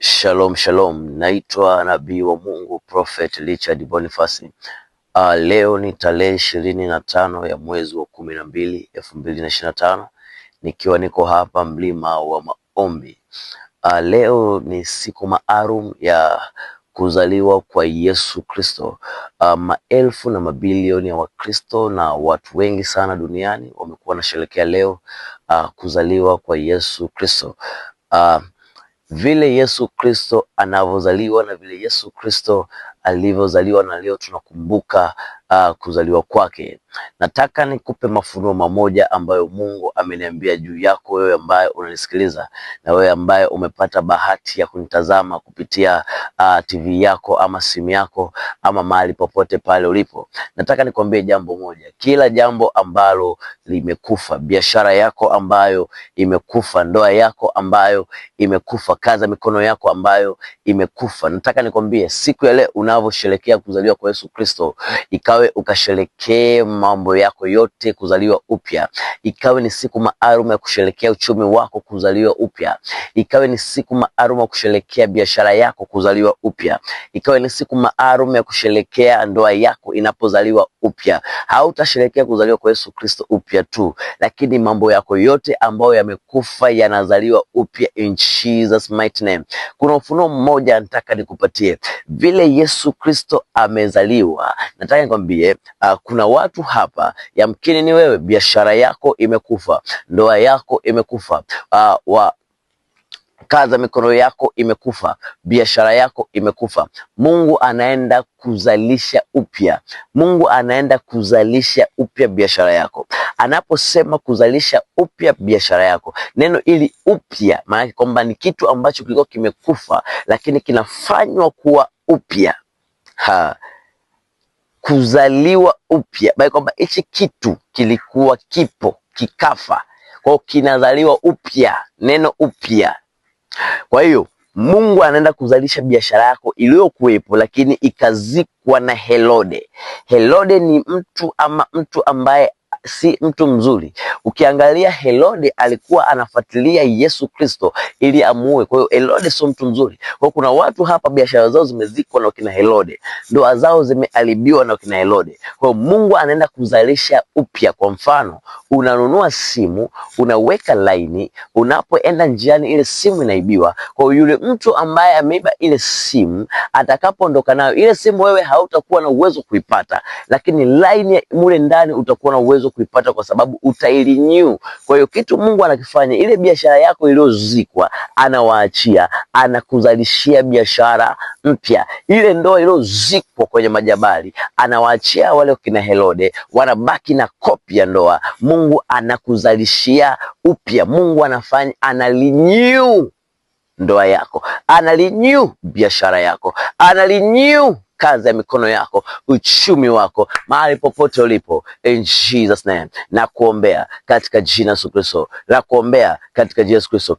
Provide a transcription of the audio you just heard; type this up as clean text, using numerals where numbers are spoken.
Shalom shalom, naitwa nabii wa Mungu Prophet Richard Boniface. Leo ni tarehe 25 ya mwezi wa 12 2025, nikiwa niko hapa mlima wa maombi. Leo ni siku maalum ya kuzaliwa kwa Yesu Kristo. Maelfu na mabilioni ya Wakristo na watu wengi sana duniani wamekuwa wanasherehekea leo kuzaliwa kwa Yesu Kristo. Vile Yesu Kristo anavyozaliwa na vile Yesu Kristo alivyozaliwa, na leo tunakumbuka kuzaliwa kwake. Nataka nikupe mafunuo mamoja ambayo Mungu ameniambia juu yako wewe ambaye unanisikiliza, na wewe ambaye umepata bahati ya kunitazama kupitia TV yako ama simu yako ama mahali popote pale ulipo. Nataka nikwambie jambo moja: kila jambo ambalo limekufa, biashara yako ambayo imekufa, ndoa yako ambayo imekufa, kazi ya mikono yako ambayo imekufa, nataka nikwambie siku ya leo unavyosherehekea kuzaliwa kwa Yesu Kristo, ikawe ukasherehekee mambo yako yote kuzaliwa upya. Ikawe ni siku maalum ya kusherehekea uchumi wako kuzaliwa upya. Ikawe ni siku maalum ya kusherehekea biashara yako kuzaliwa upya. Ikawe ni siku maalum ya kusherehekea ndoa yako inapozaliwa upya. Hautasherehekea kuzaliwa kwa Yesu Kristo upya tu, lakini mambo yako yote ambayo yamekufa yanazaliwa upya in Jesus mighty name. Kuna ufunuo mmoja nataka nikupatie. Vile Yesu Kristo amezaliwa, nataka nikwambie kuna watu hapa, yamkini ni wewe, biashara yako imekufa, ndoa yako imekufa, kazi ya mikono yako imekufa, biashara yako imekufa. Mungu anaenda kuzalisha upya. Mungu anaenda kuzalisha upya biashara yako. Anaposema kuzalisha upya biashara yako, neno ili upya maana kwamba ni kitu ambacho kilikuwa kimekufa lakini kinafanywa kuwa upya. Kuzaliwa upya maana kwamba hichi kitu kilikuwa kipo kikafa, kwa hiyo kinazaliwa upya. Neno upya. Kwa hiyo Mungu anaenda kuzalisha biashara yako iliyokuwepo lakini ikazikwa na Herode. Herode ni mtu ambaye si mtu mzuri. Ukiangalia Herode alikuwa anafuatilia Yesu Kristo ili amuue. Kwa hiyo Herode sio mtu mzuri. Kwa hiyo kuna watu hapa biashara zao zimezikwa na kina Herode, ndoa zao zimeharibiwa na kina Herode. Kwa hiyo Mungu anaenda kuzalisha upya. Kwa mfano, unanunua simu, unaweka laini, unapoenda njiani ile simu inaibiwa. Kwa hiyo yule mtu ambaye ameiba ile simu atakapoondoka nayo ile simu, wewe hautakuwa na uwezo kuipata, lakini laini mule ndani utakuwa na uwezo kuipata kwa sababu utailinew. Kwa hiyo kitu Mungu anakifanya, ile biashara yako iliyozikwa anawaachia, anakuzalishia biashara mpya. Ile ndoa iliyozikwa kwenye majabali anawaachia wale kina Herode, wanabaki na kopi ya ndoa. Mungu anakuzalishia upya. Mungu anafanya, analinew ndoa yako, analinew biashara yako, analinew kazi ya mikono yako, uchumi wako, mahali popote ulipo, in Jesus name. Na kuombea katika jina la Yesu Kristo, na kuombea katika jina la Yesu Kristo.